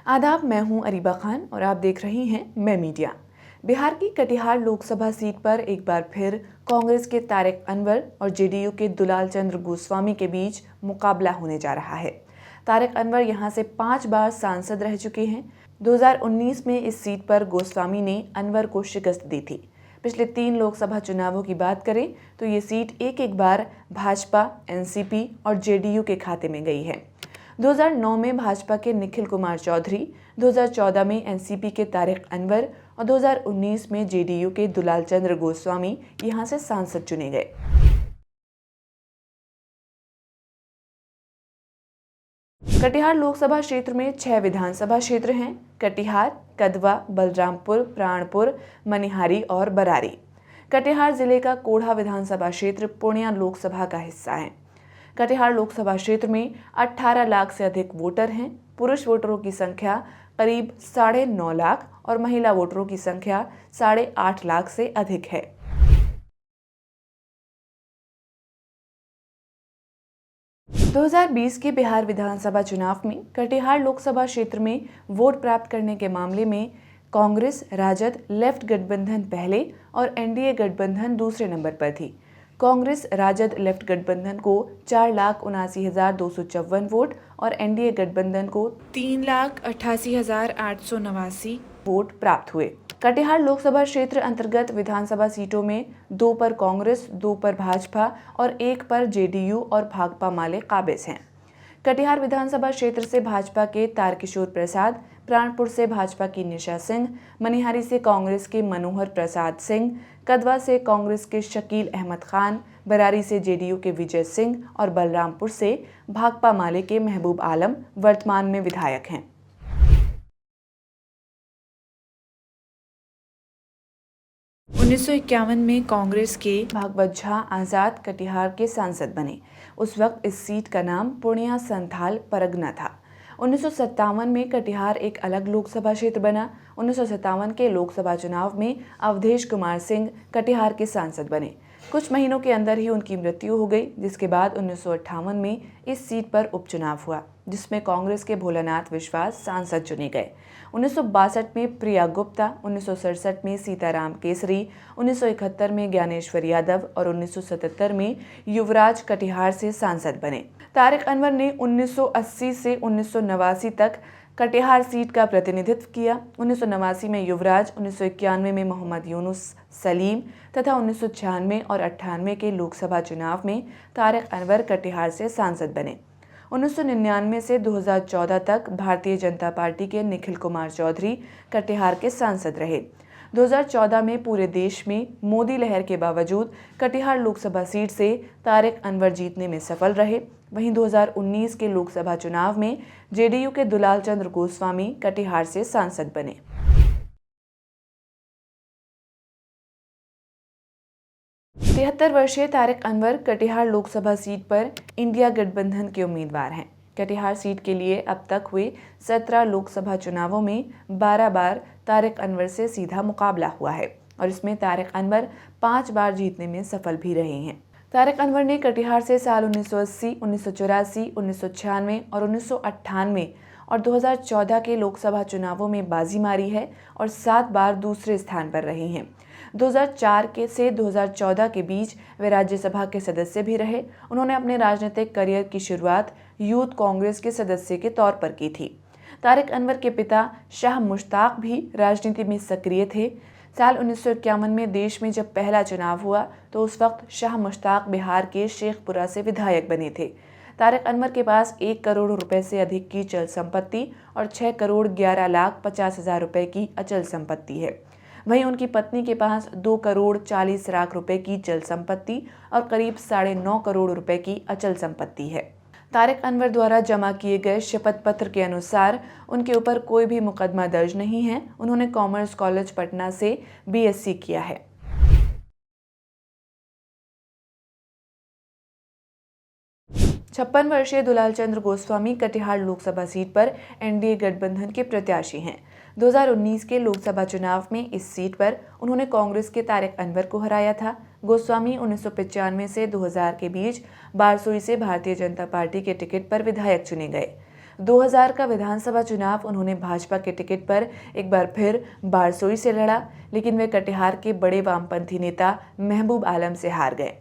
आदाब, मैं हूं अरीबा खान और आप देख रही हैं मैं मीडिया। बिहार की कटिहार लोकसभा सीट पर एक बार फिर कांग्रेस के तारिक अनवर और जेडीयू के दुलाल चंद्र गोस्वामी के बीच मुकाबला होने जा रहा है। तारिक अनवर यहां से 5 बार सांसद रह चुके हैं। 2019 में इस सीट पर गोस्वामी ने अनवर को शिकस्त दी थी। पिछले 3 लोकसभा चुनावों की बात करें तो ये सीट एक बार भाजपा, एनसीपी और जेडीयू के खाते में गई है। 2009 में भाजपा के निखिल कुमार चौधरी, 2014 में एनसीपी के तारिक अनवर और 2019 में जेडीयू के दुलाल चंद्र गोस्वामी यहां से सांसद चुने गए। कटिहार लोकसभा क्षेत्र में 6 विधानसभा क्षेत्र हैं: कटिहार, कदवा, बलरामपुर, प्राणपुर, मनिहारी और बरारी। कटिहार जिले का कोढ़ा विधानसभा क्षेत्र पूर्णिया लोकसभा का हिस्सा है। कटिहार लोकसभा क्षेत्र में 18 लाख से अधिक वोटर हैं। पुरुष वोटरों की संख्या करीब 9.5 लाख और महिला वोटरों की संख्या 8.5 लाख से अधिक है। – 2020 के बिहार विधानसभा चुनाव में कटिहार लोकसभा क्षेत्र में वोट प्राप्त करने के मामले में कांग्रेस, राजद, लेफ्ट गठबंधन पहले और एनडीए गठबंधन दूसरे नंबर पर थी। कांग्रेस, राजद, लेफ्ट गठबंधन को 4,79,254 वोट और एनडीए गठबंधन को 3,88,889 वोट प्राप्त हुए। कटिहार लोकसभा क्षेत्र अंतर्गत विधानसभा सीटों में 2 पर कांग्रेस, 2 पर भाजपा और 1 पर जेडीयू और भाकपा माले काबिज हैं। कटिहार विधानसभा क्षेत्र से भाजपा के तारकिशोर प्रसाद, प्राणपुर से भाजपा की निशा सिंह, मनिहारी से कांग्रेस के मनोहर प्रसाद सिंह, कदवा से कांग्रेस के शकील अहमद खान, बरारी से जेडीयू के विजय सिंह और बलरामपुर से भाकपा माले के महबूब आलम वर्तमान में विधायक हैं। 1951 में कांग्रेस के भागवत झा आजाद कटिहार के सांसद बने। उस वक्त इस सीट का नाम पूर्णिया संथाल परगना था। 1957 में कटिहार एक अलग लोकसभा क्षेत्र बना। 1957 के लोकसभा चुनाव में अवधेश कुमार सिंह कटिहार के सांसद बने। कुछ महीनों के अंदर ही उनकी मृत्यु हो गई, जिसके बाद 1958 में इस सीट पर उपचुनाव हुआ, जिसमें कांग्रेस के भोलानाथ विश्वास सांसद चुने गए। 1962 में प्रिया गुप्ता, 1967 में सीताराम केसरी, 1971 में ज्ञानेश्वर यादव और 1977 में युवराज कटिहार से सांसद बने। तारिक अनवर ने 1980 से 1989 तक कटिहार सीट का प्रतिनिधित्व किया। 1989 में युवराज, 1991 में मोहम्मद यूनुस सलीम तथा 1996 और 98 के लोकसभा चुनाव में तारिक अनवर कटिहार से सांसद बने। 1999 से 2014 तक भारतीय जनता पार्टी के निखिल कुमार चौधरी कटिहार के सांसद रहे। 2014 में पूरे देश में मोदी लहर के बावजूद कटिहार लोकसभा सीट से तारिक अनवर जीतने में सफल रहे। वहीं 2019 के लोकसभा चुनाव में जेडीयू के दुलाल चंद्र गोस्वामी कटिहार से सांसद बने। 73 वर्षीय तारिक अनवर कटिहार लोकसभा सीट पर इंडिया गठबंधन के उम्मीदवार हैं। कटिहार सीट के लिए अब तक हुए 17 लोकसभा चुनावों में 12 बार तारिक अनवर से सीधा मुकाबला हुआ है और इसमें तारिक अनवर 5 बार जीतने में सफल भी रहे हैं। तारिक अनवर ने कटिहार से साल 1980, 1984, 1996 और 1998 और 2014 के लोकसभा चुनावों में बाजी मारी है और 7 बार दूसरे स्थान पर रहे हैं। 2004 से 2014 के बीच वे राज्यसभा के सदस्य भी रहे। उन्होंने अपने राजनीतिक करियर की शुरुआत यूथ कांग्रेस के सदस्य के तौर पर की थी। तारिक अनवर के पिता शाह मुश्ताक भी राजनीति में सक्रिय थे। साल 1951 में देश में जब पहला चुनाव हुआ तो उस वक्त शाह मुश्ताक बिहार के शेखपुरा से विधायक बने थे। तारिक अनवर के पास 1 करोड़ रुपए से अधिक की चल संपत्ति और 6 करोड़ 11 लाख 50 हजार रुपए की अचल संपत्ति है। वहीं उनकी पत्नी के पास 2 करोड़ 40 लाख रुपए की चल संपत्ति और करीब 9.5 करोड़ रुपए की अचल संपत्ति है। तारिक अनवर द्वारा जमा किए गए शपथ पत्र के अनुसार उनके ऊपर कोई भी मुकदमा दर्ज नहीं है। उन्होंने कॉमर्स कॉलेज पटना से बीएससी किया है। 56 वर्षीय दुलाल चंद्र गोस्वामी कटिहार लोकसभा सीट पर एनडीए गठबंधन के प्रत्याशी हैं। 2019 के लोकसभा चुनाव में इस सीट पर उन्होंने कांग्रेस के तारिक अनवर को हराया था। गोस्वामी 1995 से 2000 के बीच बारसोई से भारतीय जनता पार्टी के टिकट पर विधायक चुने गए। 2000 का विधानसभा चुनाव उन्होंने भाजपा के टिकट पर एक बार फिर बारसोई से लड़ा, लेकिन वे कटिहार के बड़े वामपंथी नेता महबूब आलम से हार गए।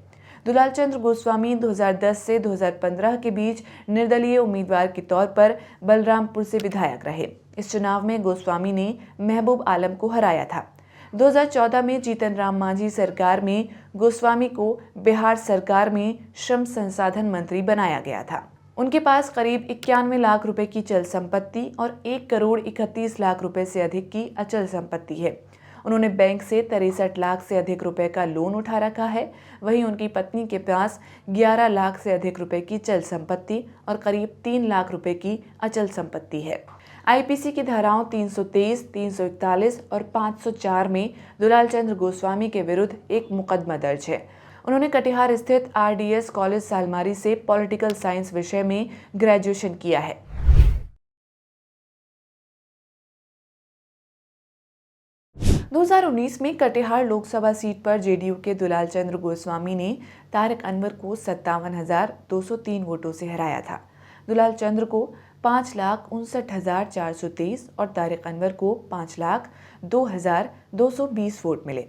दुलाल चंद्र गोस्वामी 2010 से 2015 के बीच निर्दलीय उम्मीदवार के तौर पर बलरामपुर से विधायक रहे। इस चुनाव में गोस्वामी ने महबूब आलम को हराया था। 2014 में जीतन राम मांझी सरकार में गोस्वामी को बिहार सरकार में श्रम संसाधन मंत्री बनाया गया था। उनके पास करीब 91 लाख रुपए की चल संपत्ति और 1 करोड़ 31 लाख रुपए से अधिक की अचल संपत्ति है। उन्होंने बैंक से 63 लाख से अधिक रुपए का लोन उठा रखा है। वहीं उनकी पत्नी के पास 11 लाख से अधिक रुपए की चल संपत्ति और करीब 3 लाख रुपए की अचल संपत्ति है। आईपीसी की धाराओं 323, 341 और 504 में दुलाल चंद्र गोस्वामी के विरुद्ध एक मुकदमा दर्ज है। उन्होंने कटिहार स्थित आरडीएस कॉलेज सालमारी से पॉलिटिकल साइंस विषय में ग्रेजुएशन किया है। दो 2019 में कटिहार लोकसभा सीट पर जेडीयू के दुलाल चंद्र गोस्वामी ने तारिक अनवर को 57,203 वोटों से हराया था। दुलाल चंद्र को 5,59,423 और तारिक अनवर को 5,02,220 वोट मिले।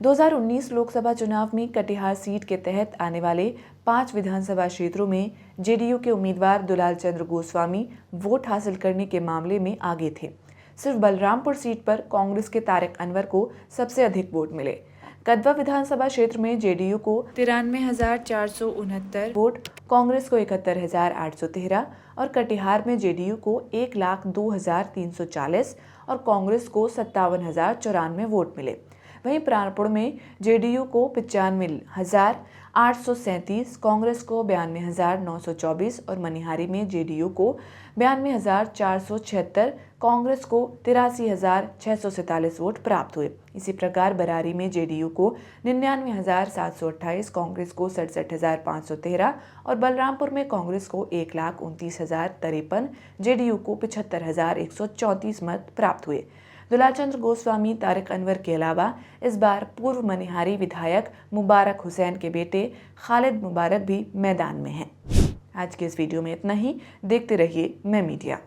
2019 लोकसभा चुनाव में कटिहार सीट के तहत आने वाले 5 विधानसभा क्षेत्रों में जेडीयू के उम्मीदवार दुलाल चंद्र गोस्वामी वोट हासिल करने के मामले में आगे थे। सिर्फ बलरामपुर सीट पर कांग्रेस के तारिक अनवर को सबसे अधिक वोट मिले। कदवा विधानसभा क्षेत्र में जेडीयू को 93,469 वोट, कांग्रेस को 71,813 और कटिहार में जेडीयू को 1,02,340 और कांग्रेस को 57,094 वोट मिले। वहीं प्राणपुर में जेडीयू को 95,837, कांग्रेस को 92,924 और मनिहारी में जेडीयू को 92,476, कांग्रेस को 83,647 वोट प्राप्त हुए। इसी प्रकार बरारी में जेडीयू को 99,728, कांग्रेस को 67,513 और बलरामपुर में कांग्रेस को 1,29,053, जेडीयू को 75,134 मत प्राप्त हुए। दुलाल चंद्र गोस्वामी, तारिक अनवर के अलावा इस बार पूर्व मनिहारी विधायक मुबारक हुसैन के बेटे खालिद मुबारक भी मैदान में हैं। आज के इस वीडियो में इतना ही। देखते रहिए मैं मीडिया।